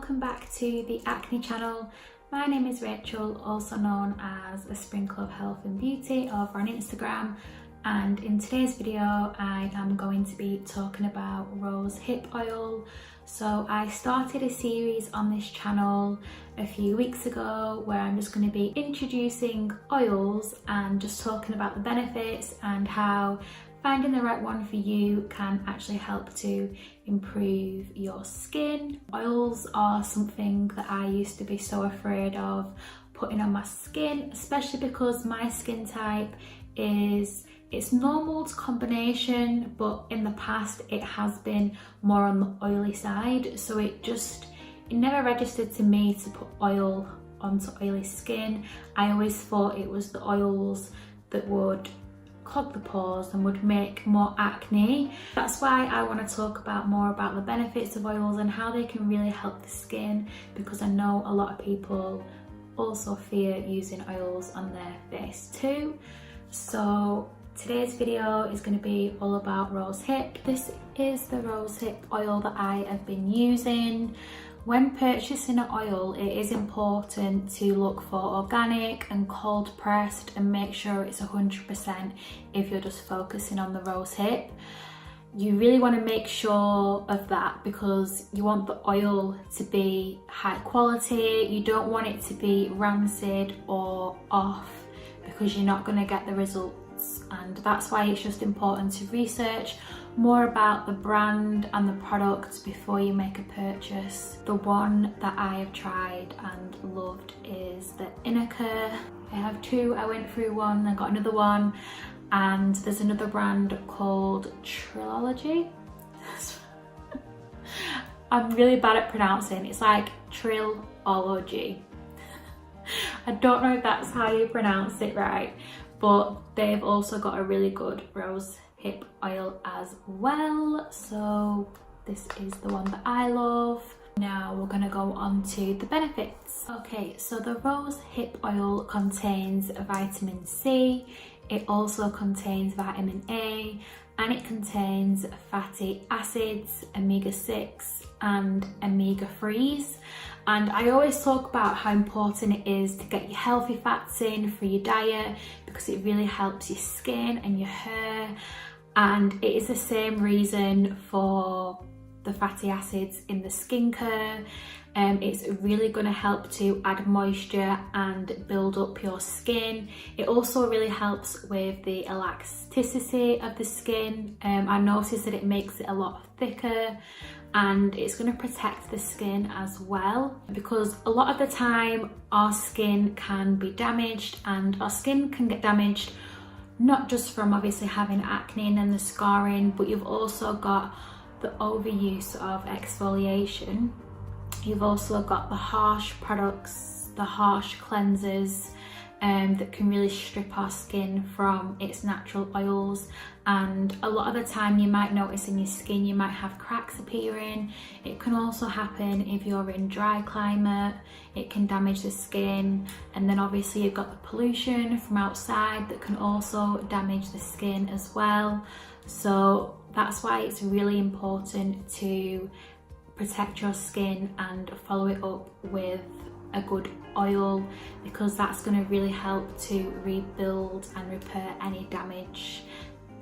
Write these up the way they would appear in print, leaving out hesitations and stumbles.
welcome back to the Acne channel. My name is Rachel, also known as A Sprinkle of Health and Beauty over on Instagram, and in today's video I am going to be talking about rose hip oil. So I started a series on this channel a few weeks ago where I'm just going to be introducing oils and just talking about the benefits and how finding the right one for you can actually help to improve your skin. Oils are something that I used to be so afraid of putting on my skin, especially because my skin type it's normal to combination, but in the past it has been more on the oily side, so it never registered to me to put oil onto oily skin. I always thought it was the oils that would clog the pores and would make more acne. That's why I want to talk more about the benefits of oils and how they can really help the skin, because I know a lot of people also fear using oils on their face too. So today's video is going to be all about rose hip. This is the rose hip oil that I have been using. When purchasing an oil, it is important to look for organic and cold pressed and make sure it's 100% if you're just focusing on the rose hip. You really want to make sure of that because you want the oil to be high quality. You don't want it to be rancid or off because you're not going to get the results, and that's why it's just important to research more about the brand and the products before you make a purchase. The one that I have tried and loved is the Innaker. I have two. I went through one, I got another one, and there's another brand called Trilology. I'm really bad at pronouncing. It's like Trilology. I don't know if that's how you pronounce it right, but they've also got a really good rose hip oil as well. So this is the one that I love. Now we're going to go on to the benefits. Okay, so the rose hip oil contains vitamin C, it also contains vitamin A, and it contains fatty acids, omega-6 and omega-3s. And I always talk about how important it is to get your healthy fats in for your diet because it really helps your skin and your hair. And it is the same reason for the fatty acids in the skincare. It's really going to help to add moisture and build up your skin. It also really helps with the elasticity of the skin. I noticed that it makes it a lot thicker, and it's going to protect the skin as well, because a lot of the time our skin can be damaged, and our skin can get damaged not just from obviously having acne and then the scarring, but you've also got the overuse of exfoliation. You've also got the harsh products, the harsh cleansers that can really strip our skin from its natural oils. And a lot of the time you might notice in your skin you might have cracks appearing. It can also happen if you're in dry climate. It can damage the skin, and then obviously you've got the pollution from outside that can also damage the skin as well. So that's why it's really important to protect your skin and follow it up with a good oil, because that's going to really help to rebuild and repair any damage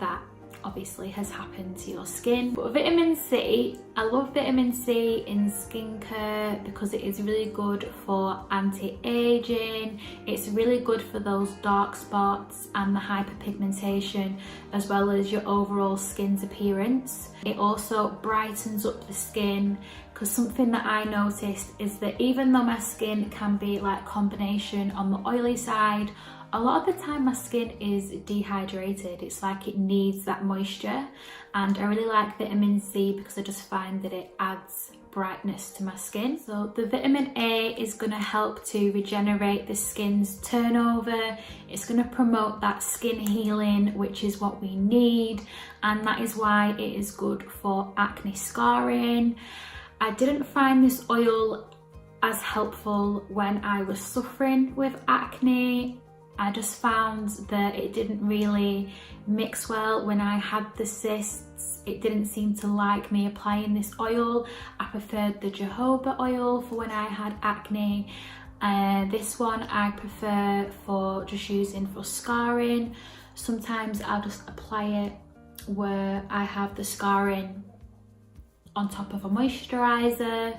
that obviously has happened to your skin. But vitamin C, I love vitamin C in skincare because it is really good for anti-aging. It's really good for those dark spots and the hyperpigmentation, as well as your overall skin's appearance. It also brightens up the skin, because something that I noticed is that even though my skin can be like combination on the oily side, a lot of the time my skin is dehydrated. It's like it needs that moisture, and I really like vitamin C because I just find that it adds brightness to my skin. So the vitamin A is going to help to regenerate the skin's turnover. It's going to promote that skin healing, which is what we need, and that is why it is good for acne scarring. I didn't find this oil as helpful when I was suffering with acne. I just found that it didn't really mix well when I had the cysts. It didn't seem to like me applying this oil. I preferred the jojoba oil for when I had acne. This one I prefer for just using for scarring. Sometimes I'll just apply it where I have the scarring on top of a moisturiser.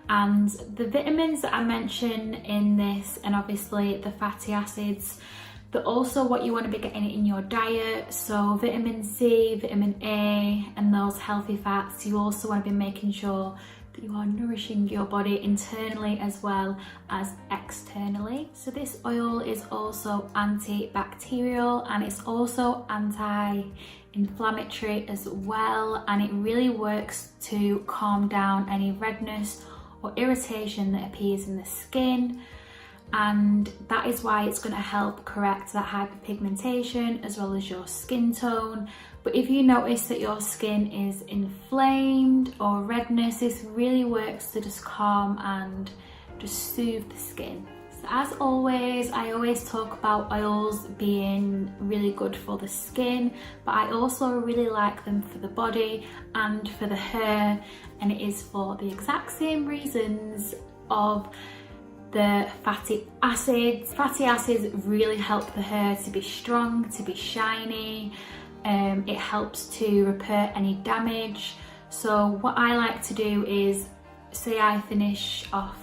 And the vitamins that I mention in this, and obviously the fatty acids, they're also what you want to be getting in your diet. So vitamin C, vitamin A, and those healthy fats, you also want to be making sure that you are nourishing your body internally as well as externally. So this oil is also antibacterial, and it's also anti-inflammatory as well, and it really works to calm down any redness or irritation that appears in the skin. And that is why it's going to help correct that hyperpigmentation as well as your skin tone. But if you notice that your skin is inflamed or redness, this really works to just calm and just soothe the skin. So as always, I always talk about oils being really good for the skin, but I also really like them for the body and for the hair, and it is for the exact same reasons of the fatty acids. Fatty acids really help the hair to be strong, to be shiny. It helps to repair any damage. So what I like to do is, say I finish off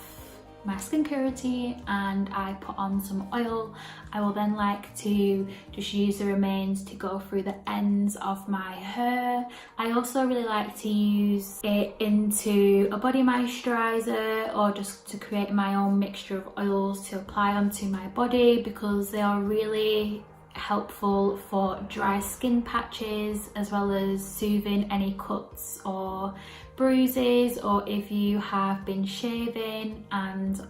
my skincare routine and I put on some oil, I will then like to just use the remains to go through the ends of my hair. I also really like to use it into a body moisturiser or just to create my own mixture of oils to apply onto my body, because they are really helpful for dry skin patches as well as soothing any cuts or bruises, or if you have been shaving and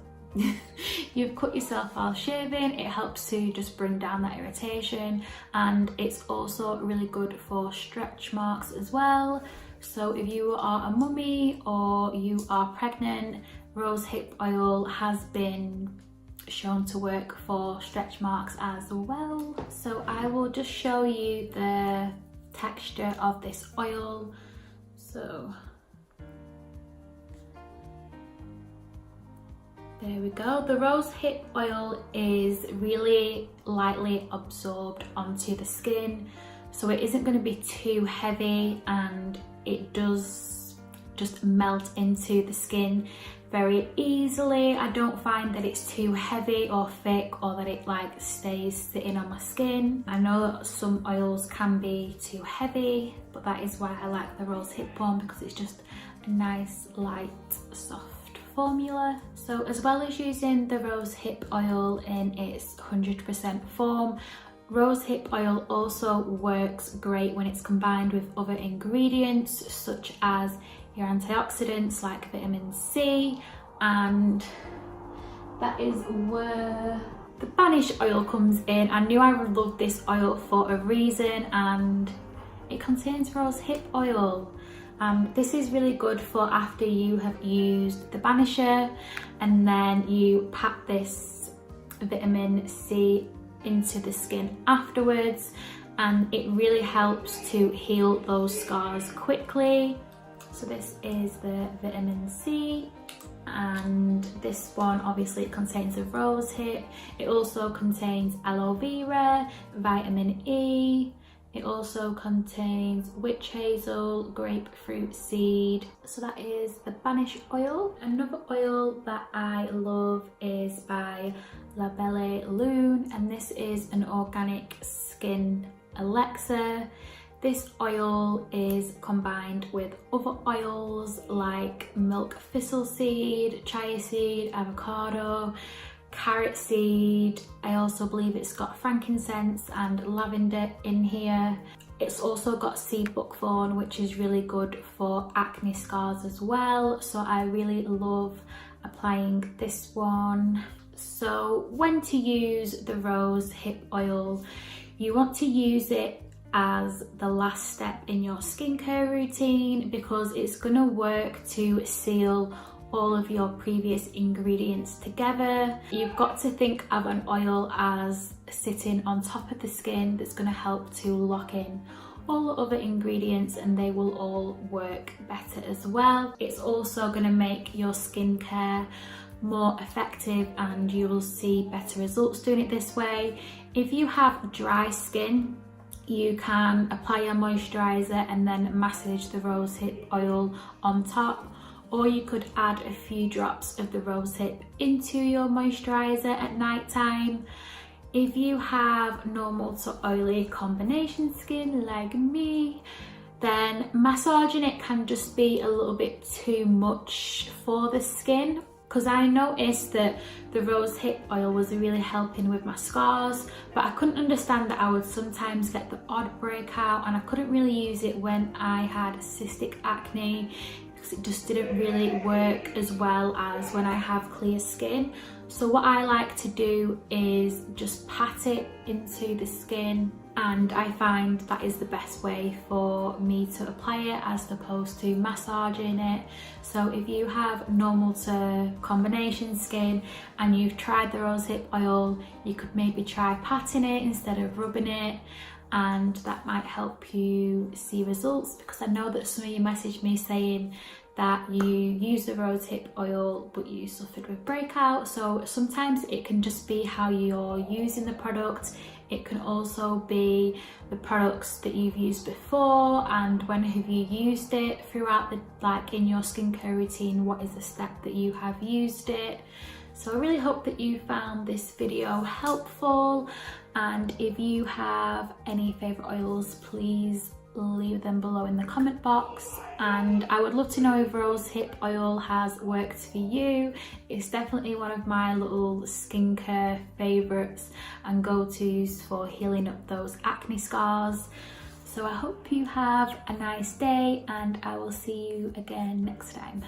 you've cut yourself while shaving, it helps to just bring down that irritation. And it's also really good for stretch marks as well. So if you are a mummy or you are pregnant, rosehip oil has been shown to work for stretch marks as well. So I will just show you the texture of this oil. So there we go. The rosehip oil is really lightly absorbed onto the skin, so it isn't going to be too heavy, and it does just melt into the skin very easily. I don't find that it's too heavy or thick, or that it like stays sitting on my skin. I know that some oils can be too heavy, but that is why I like the rosehip one, because it's just a nice, light, soft formula. So as well as using the rosehip oil in its 100% form, rosehip oil also works great when it's combined with other ingredients such as your antioxidants like vitamin C, and that is where the Banish oil comes in. I knew I would love this oil for a reason, and it contains rosehip oil. This is really good for after you have used the Banisher, and then you pat this vitamin C into the skin afterwards, and it really helps to heal those scars quickly. So this is the vitamin C, and this one obviously it contains a rosehip. It also contains aloe vera, vitamin E. It also contains witch hazel, grapefruit seed. So that is the Banish oil. Another oil that I love is by La Belle Lune, and this is an organic skin elixir. This oil is combined with other oils like milk thistle seed, chia seed, avocado, carrot seed. I also believe it's got frankincense and lavender in here. It's also got seed buckthorn, which is really good for acne scars as well. So I really love applying this one. So when to use the rosehip oil, you want to use it as the last step in your skincare routine, because it's going to work to seal all of your previous ingredients together. You've got to think of an oil as sitting on top of the skin that's going to help to lock in all the other ingredients, and they will all work better as well. It's also going to make your skincare more effective and you will see better results doing it this way. If you have dry skin, you can apply your moisturiser and then massage the rosehip oil on top, or you could add a few drops of the rosehip into your moisturiser at night time. If you have normal to oily combination skin like me, then massaging it can just be a little bit too much for the skin, because I noticed that the rosehip oil was really helping with my scars, but I couldn't understand that I would sometimes get the odd breakout, and I couldn't really use it when I had cystic acne because it just didn't really work as well as when I have clear skin. So what I like to do is just pat it into the skin, and I find that is the best way for me to apply it as opposed to massaging it. So if you have normal to combination skin and you've tried the rosehip oil, you could maybe try patting it instead of rubbing it, and that might help you see results, because I know that some of you messaged me saying that you use the rosehip oil but you suffered with breakout. So sometimes it can just be how you're using the product. It can also be the products that you've used before, and when have you used it throughout the, like in your skincare routine, what is the step that you have used it. So I really hope that you found this video helpful, and if you have any favourite oils, please leave them below in the comment box. And I would love to know if rosehip oil has worked for you. It's definitely one of my little skincare favourites and go-tos for healing up those acne scars. So I hope you have a nice day, and I will see you again next time.